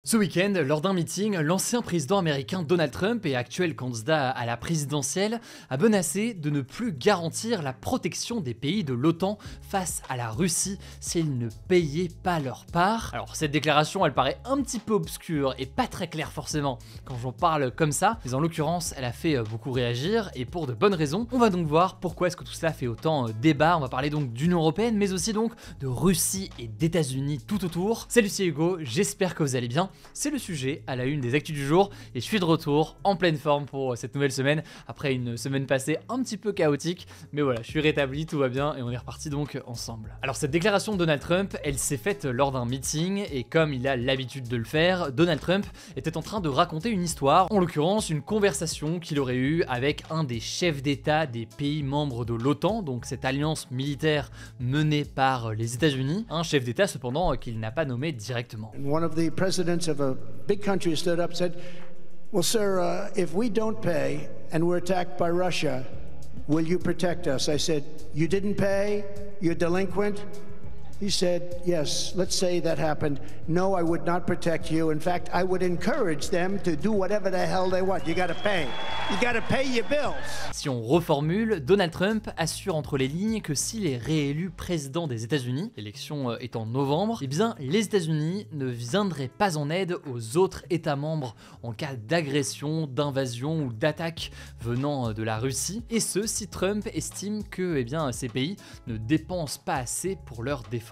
Ce week-end, lors d'un meeting, l'ancien président américain Donald Trump et actuel candidat à la présidentielle a menacé de ne plus garantir la protection des pays de l'OTAN face à la Russie s'ils ne payaient pas leur part. Alors cette déclaration, elle paraît un petit peu obscure et pas très claire forcément quand j'en parle comme ça, mais en l'occurrence, elle a fait beaucoup réagir et pour de bonnes raisons. On va donc voir pourquoi est-ce que tout cela fait autant débat. On va parler donc d'Union Européenne, mais aussi donc de Russie et d'États-Unis tout autour. Salut, c'est Hugo, j'espère que vous allez bien. C'est le sujet à la une des actus du jour et je suis de retour en pleine forme pour cette nouvelle semaine après une semaine passée un petit peu chaotique, mais voilà, je suis rétabli, tout va bien et on est reparti donc ensemble. Alors cette déclaration de Donald Trump, elle s'est faite lors d'un meeting et comme il a l'habitude de le faire, Donald Trump était en train de raconter une histoire, en l'occurrence une conversation qu'il aurait eue avec un des chefs d'État des pays membres de l'OTAN, donc cette alliance militaire menée par les États-Unis, un chef d'État cependant qu'il n'a pas nommé directement. One of the presidents of a big country stood up and said, well, sir, if we don't pay and we're attacked by Russia, will you protect us? I said, you didn't pay? You're delinquent? He said, yes, let's say that happened. No, I would not protect you. In fact, I would encourage them to do whatever the hell they want. You gotta pay. You gotta pay your bills. Si on reformule, Donald Trump assure entre les lignes que s'il est réélu président des États-Unis, l'élection est en novembre, eh bien les États-Unis ne viendraient pas en aide aux autres États membres en cas d'agression, d'invasion ou d'attaque venant de la Russie, et ce si Trump estime que ces pays ne dépensent pas assez pour leur défense.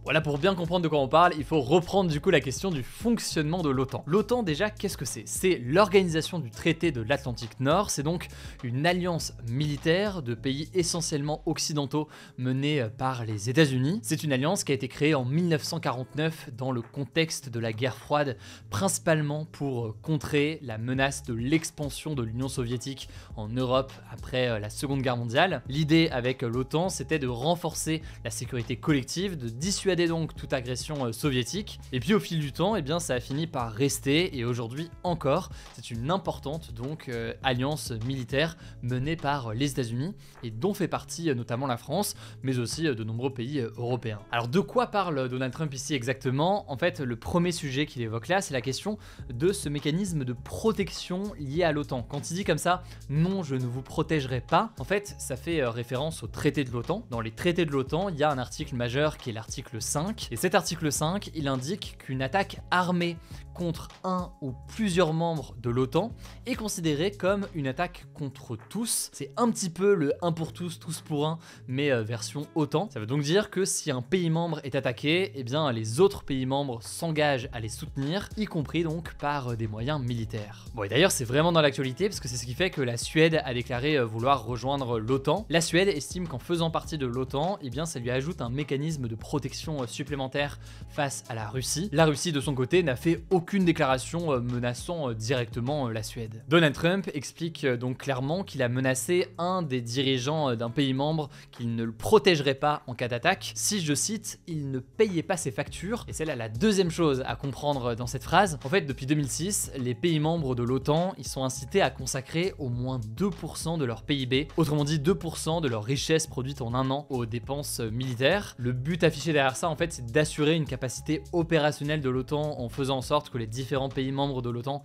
Voilà, pour bien comprendre de quoi on parle, il faut reprendre du coup la question du fonctionnement de l'OTAN. L'OTAN déjà, qu'est-ce que c'est? C'est l'organisation du traité de l'Atlantique Nord, c'est donc une alliance militaire de pays essentiellement occidentaux menée par les États-Unis. C'est une alliance qui a été créée en 1949 dans le contexte de la guerre froide, principalement pour contrer la menace de l'expansion de l'Union soviétique en Europe après la Seconde Guerre mondiale. L'idée avec l'OTAN, c'était de renforcer la sécurité collective, de dissuader donc toute agression soviétique. Et puis au fil du temps, ça a fini par rester et aujourd'hui encore, c'est une importante donc alliance militaire menée par les États-Unis et dont fait partie notamment la France, mais aussi de nombreux pays européens. Alors de quoi parle Donald Trump ici exactement? En fait, le premier sujet qu'il évoque là, c'est la question de ce mécanisme de protection lié à l'OTAN. Quand il dit comme ça, non, je ne vous protégerai pas, en fait, ça fait référence au traité de l'OTAN. Dans les traités de l'OTAN, il y a un article majeur qui est l'article 5, et cet article 5, il indique qu'une attaque armée contre un ou plusieurs membres de l'OTAN est considérée comme une attaque contre tous. C'est un petit peu le 1 pour tous, tous pour un, mais version OTAN. Ça veut donc dire que si un pays membre est attaqué, les autres pays membres s'engagent à les soutenir, y compris donc par des moyens militaires. Bon, et d'ailleurs c'est vraiment dans l'actualité parce que c'est ce qui fait que la Suède a déclaré vouloir rejoindre l'OTAN. La Suède estime qu'en faisant partie de l'OTAN, ça lui ajoute un mécanisme de protection supplémentaire face à la Russie. La Russie de son côté n'a fait aucune déclaration menaçant directement la Suède. Donald Trump explique donc clairement qu'il a menacé un des dirigeants d'un pays membre qu'il ne le protégerait pas en cas d'attaque si, je cite, il ne payait pas ses factures. Et c'est là la deuxième chose à comprendre dans cette phrase. En fait, depuis 2006, les pays membres de l'OTAN, ils sont incités à consacrer au moins 2% de leur PIB, autrement dit 2% de leur richesse produite en un an aux dépenses militaires. Le but affiché derrière ça, en fait, c'est d'assurer une capacité opérationnelle de l'OTAN en faisant en sorte que les différents pays membres de l'OTAN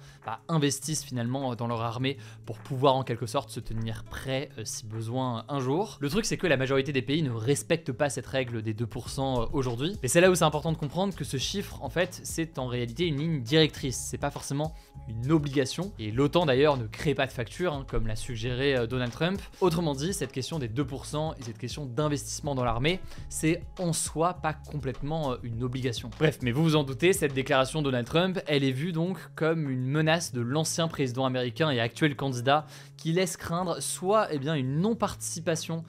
investissent finalement dans leur armée pour pouvoir en quelque sorte se tenir prêts si besoin un jour. Le truc, c'est que la majorité des pays ne respectent pas cette règle des 2% aujourd'hui. Et c'est là où c'est important de comprendre que ce chiffre, en fait, c'est en réalité une ligne directrice. C'est pas forcément une obligation. Et l'OTAN d'ailleurs ne crée pas de facture, comme l'a suggéré Donald Trump. Autrement dit, cette question des 2% et cette question d'investissement dans l'armée, c'est en soi pas complètement une obligation. Bref, mais vous vous en doutez, cette déclaration de Donald Trump, elle est vue donc comme une menace de l'ancien président américain et actuel candidat qui laisse craindre soit une non-participation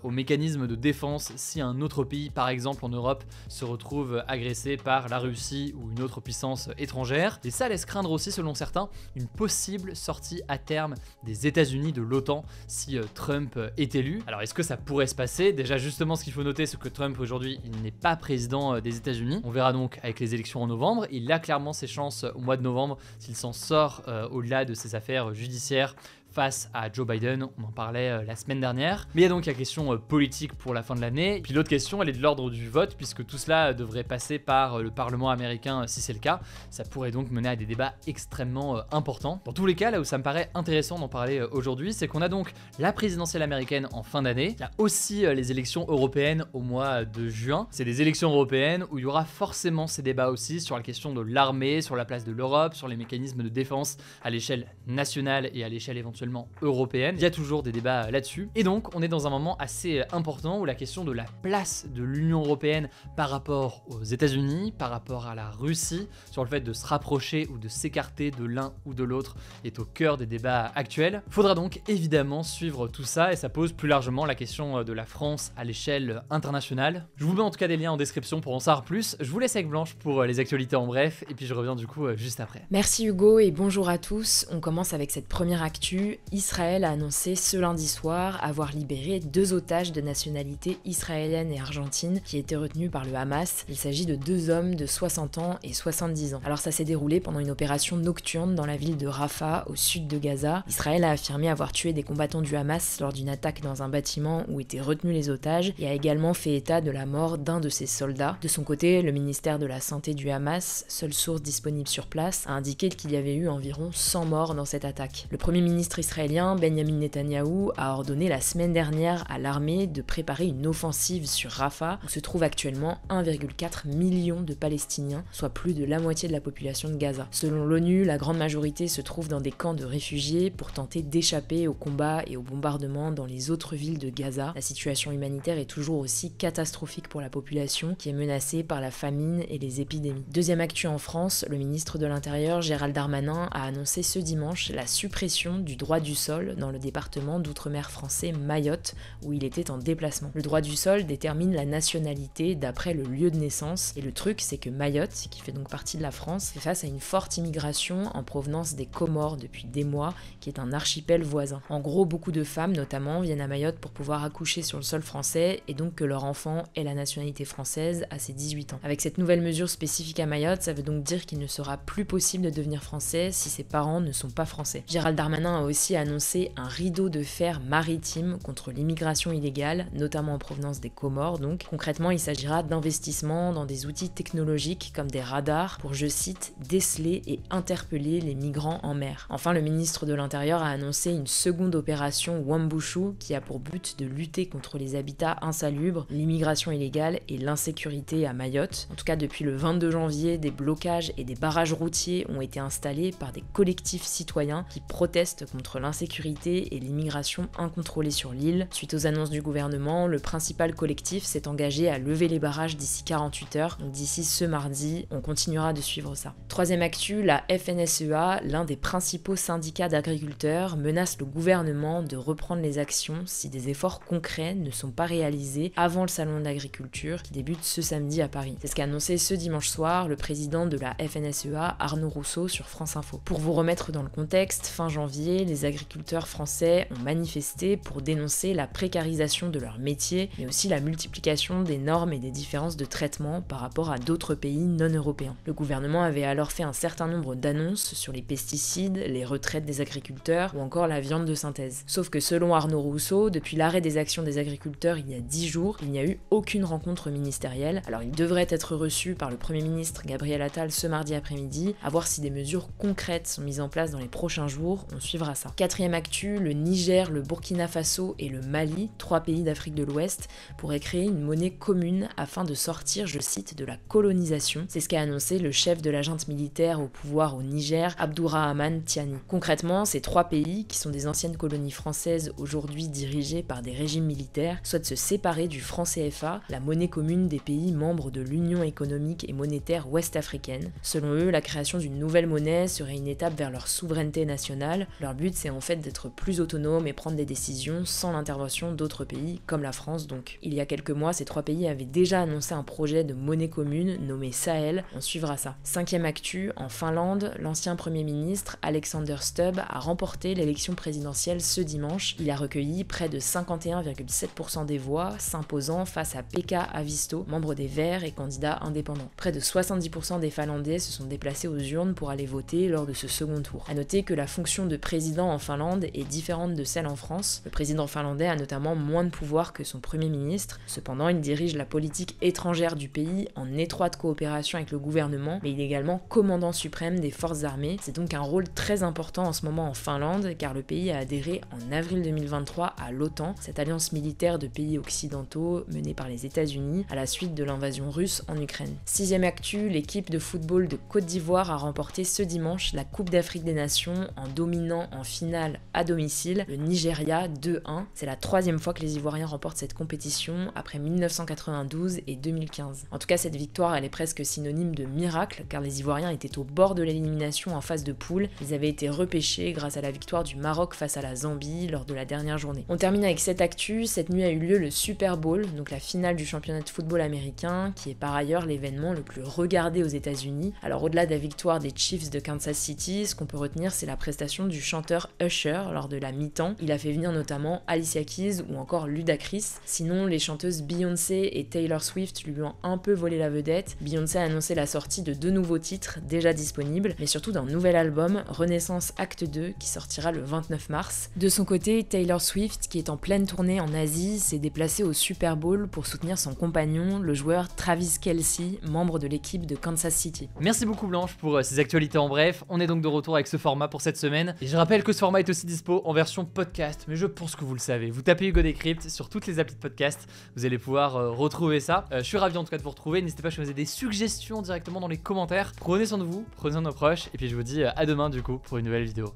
au mécanisme de défense si un autre pays, par exemple en Europe, se retrouve agressé par la Russie ou une autre puissance étrangère. Et ça laisse craindre aussi, selon certains, une possible sortie à terme des États-Unis de l'OTAN si Trump est élu. Alors est-ce que ça pourrait se passer? Déjà justement, ce qu'il faut noter, c'est que Trump aujourd'hui, il n'est pas président des États-Unis. On verra donc avec les élections en novembre. Il a clairement ses chances au mois de novembre s'il s'en sort au-delà de ses affaires judiciaires face à Joe Biden, on en parlait la semaine dernière. Mais il y a donc la question politique pour la fin de l'année. Puis l'autre question, elle est de l'ordre du vote, puisque tout cela devrait passer par le Parlement américain si c'est le cas. Ça pourrait donc mener à des débats extrêmement importants. Dans tous les cas, là où ça me paraît intéressant d'en parler aujourd'hui, c'est qu'on a donc la présidentielle américaine en fin d'année. Il y a aussi les élections européennes au mois de juin. C'est des élections européennes où il y aura forcément ces débats aussi sur la question de l'armée, sur la place de l'Europe, sur les mécanismes de défense à l'échelle nationale et à l'échelle éventuellement européenne. Il y a toujours des débats là-dessus. Et donc, on est dans un moment assez important où la question de la place de l'Union européenne par rapport aux États-Unis, par rapport à la Russie, sur le fait de se rapprocher ou de s'écarter de l'un ou de l'autre est au cœur des débats actuels. Faudra donc évidemment suivre tout ça et ça pose plus largement la question de la France à l'échelle internationale. Je vous mets en tout cas des liens en description pour en savoir plus. Je vous laisse avec Blanche pour les actualités en bref et puis je reviens du coup juste après. Merci Hugo et bonjour à tous. On commence avec cette première actu. Israël a annoncé ce lundi soir avoir libéré 2 otages de nationalité israélienne et argentine qui étaient retenus par le Hamas. Il s'agit de 2 hommes de 60 ans et 70 ans. Alors ça s'est déroulé pendant une opération nocturne dans la ville de Rafah, au sud de Gaza. Israël a affirmé avoir tué des combattants du Hamas lors d'une attaque dans un bâtiment où étaient retenus les otages et a également fait état de la mort d'un de ses soldats. De son côté, le ministère de la Santé du Hamas, seule source disponible sur place, a indiqué qu'il y avait eu environ 100 morts dans cette attaque. Le premier ministre israélien, Benjamin Netanyahou, a ordonné la semaine dernière à l'armée de préparer une offensive sur Rafah, où se trouve actuellement 1,4 million de Palestiniens, soit plus de la moitié de la population de Gaza. Selon l'ONU, la grande majorité se trouve dans des camps de réfugiés pour tenter d'échapper aux combats et aux bombardements dans les autres villes de Gaza. La situation humanitaire est toujours aussi catastrophique pour la population qui est menacée par la famine et les épidémies. Deuxième actu en France, le ministre de l'Intérieur Gérald Darmanin a annoncé ce dimanche la suppression du droit du sol dans le département d'outre-mer français Mayotte où il était en déplacement. Le droit du sol détermine la nationalité d'après le lieu de naissance et le truc c'est que Mayotte, qui fait donc partie de la France, fait face à une forte immigration en provenance des Comores depuis des mois, qui est un archipel voisin. En gros, beaucoup de femmes notamment viennent à Mayotte pour pouvoir accoucher sur le sol français et donc que leur enfant ait la nationalité française à ses 18 ans. Avec cette nouvelle mesure spécifique à Mayotte, ça veut donc dire qu'il ne sera plus possible de devenir français si ses parents ne sont pas français. Gérald Darmanin a aussi annoncé un rideau de fer maritime contre l'immigration illégale, notamment en provenance des Comores donc. Concrètement, il s'agira d'investissements dans des outils technologiques comme des radars pour, je cite, déceler et interpeller les migrants en mer. Enfin, le ministre de l'Intérieur a annoncé une seconde opération Wambushu qui a pour but de lutter contre les habitats insalubres, l'immigration illégale et l'insécurité à Mayotte. En tout cas, depuis le 22 janvier, des blocages et des barrages routiers ont été installés par des collectifs citoyens qui protestent contre l'insécurité et l'immigration incontrôlée sur l'île. Suite aux annonces du gouvernement, le principal collectif s'est engagé à lever les barrages d'ici 48 heures. Donc d'ici ce mardi, on continuera de suivre ça. Troisième actu, la FNSEA, l'un des principaux syndicats d'agriculteurs, menace le gouvernement de reprendre les actions si des efforts concrets ne sont pas réalisés avant le salon de l'agriculture qui débute ce samedi à Paris. C'est ce qu'a annoncé ce dimanche soir le président de la FNSEA, Arnaud Rousseau, sur France Info. Pour vous remettre dans le contexte, fin janvier, les agriculteurs français ont manifesté pour dénoncer la précarisation de leur métier, mais aussi la multiplication des normes et des différences de traitement par rapport à d'autres pays non européens. Le gouvernement avait alors fait un certain nombre d'annonces sur les pesticides, les retraites des agriculteurs ou encore la viande de synthèse. Sauf que selon Arnaud Rousseau, depuis l'arrêt des actions des agriculteurs il y a 10 jours, il n'y a eu aucune rencontre ministérielle. Alors il devrait être reçu par le Premier ministre Gabriel Attal ce mardi après-midi, à voir si des mesures concrètes sont mises en place dans les prochains jours, on suivra ça. Quatrième actu, le Niger, le Burkina Faso et le Mali, 3 pays d'Afrique de l'Ouest, pourraient créer une monnaie commune afin de sortir, je cite, de la colonisation. C'est ce qu'a annoncé le chef de la junte militaire au pouvoir au Niger, Abdourahmane Tiani. Concrètement, ces 3 pays, qui sont des anciennes colonies françaises aujourd'hui dirigées par des régimes militaires, souhaitent se séparer du franc CFA, la monnaie commune des pays membres de l'Union économique et monétaire ouest-africaine. Selon eux, la création d'une nouvelle monnaie serait une étape vers leur souveraineté nationale. Leur but, c'est en fait d'être plus autonome et prendre des décisions sans l'intervention d'autres pays, comme la France donc. Il y a quelques mois, ces 3 pays avaient déjà annoncé un projet de monnaie commune nommé Sahel, on suivra ça. Cinquième actu, en Finlande, l'ancien Premier ministre Alexander Stubb a remporté l'élection présidentielle ce dimanche. Il a recueilli près de 51,7% des voix, s'imposant face à Pekka Haavisto, membre des Verts et candidat indépendant. Près de 70% des Finlandais se sont déplacés aux urnes pour aller voter lors de ce second tour. A noter que la fonction de président président en Finlande est différente de celle en France. Le président finlandais a notamment moins de pouvoir que son premier ministre. Cependant, il dirige la politique étrangère du pays en étroite coopération avec le gouvernement, mais il est également commandant suprême des forces armées. C'est donc un rôle très important en ce moment en Finlande, car le pays a adhéré en avril 2023 à l'OTAN, cette alliance militaire de pays occidentaux menée par les États-Unis à la suite de l'invasion russe en Ukraine. 6e actu, l'équipe de football de Côte d'Ivoire a remporté ce dimanche la Coupe d'Afrique des Nations en dominant en finale à domicile le Nigeria 2-1. C'est la 3e fois que les Ivoiriens remportent cette compétition après 1992 et 2015. En tout cas, cette victoire, elle est presque synonyme de miracle, car les Ivoiriens étaient au bord de l'élimination en phase de poule. Ils avaient été repêchés grâce à la victoire du Maroc face à la Zambie lors de la dernière journée. On termine avec cette actu. Cette nuit a eu lieu le Super Bowl, donc la finale du championnat de football américain, qui est par ailleurs l'événement le plus regardé aux États-Unis. Alors au-delà de la victoire des Chiefs de Kansas City, ce qu'on peut retenir, c'est la prestation du chanteur Usher lors de la mi-temps. Il a fait venir notamment Alicia Keys ou encore Ludacris. Sinon, les chanteuses Beyoncé et Taylor Swift lui ont un peu volé la vedette. Beyoncé a annoncé la sortie de 2 nouveaux titres déjà disponibles, mais surtout d'un nouvel album, Renaissance Acte 2, qui sortira le 29 mars. De son côté, Taylor Swift, qui est en pleine tournée en Asie, s'est déplacée au Super Bowl pour soutenir son compagnon, le joueur Travis Kelce, membre de l'équipe de Kansas City. Merci beaucoup Blanche pour ces actualités en bref. On est donc de retour avec ce format pour cette semaine. Et je rappelle que ce format est aussi dispo en version podcast, mais je pense que vous le savez. Vous tapez Hugo Décrypte sur toutes les applis de podcast, vous allez pouvoir retrouver ça. Je suis ravi en tout cas de vous retrouver. N'hésitez pas à choisir des suggestions directement dans les commentaires. Prenez soin de vous, prenez soin de nos proches, et puis je vous dis à demain du coup pour une nouvelle vidéo.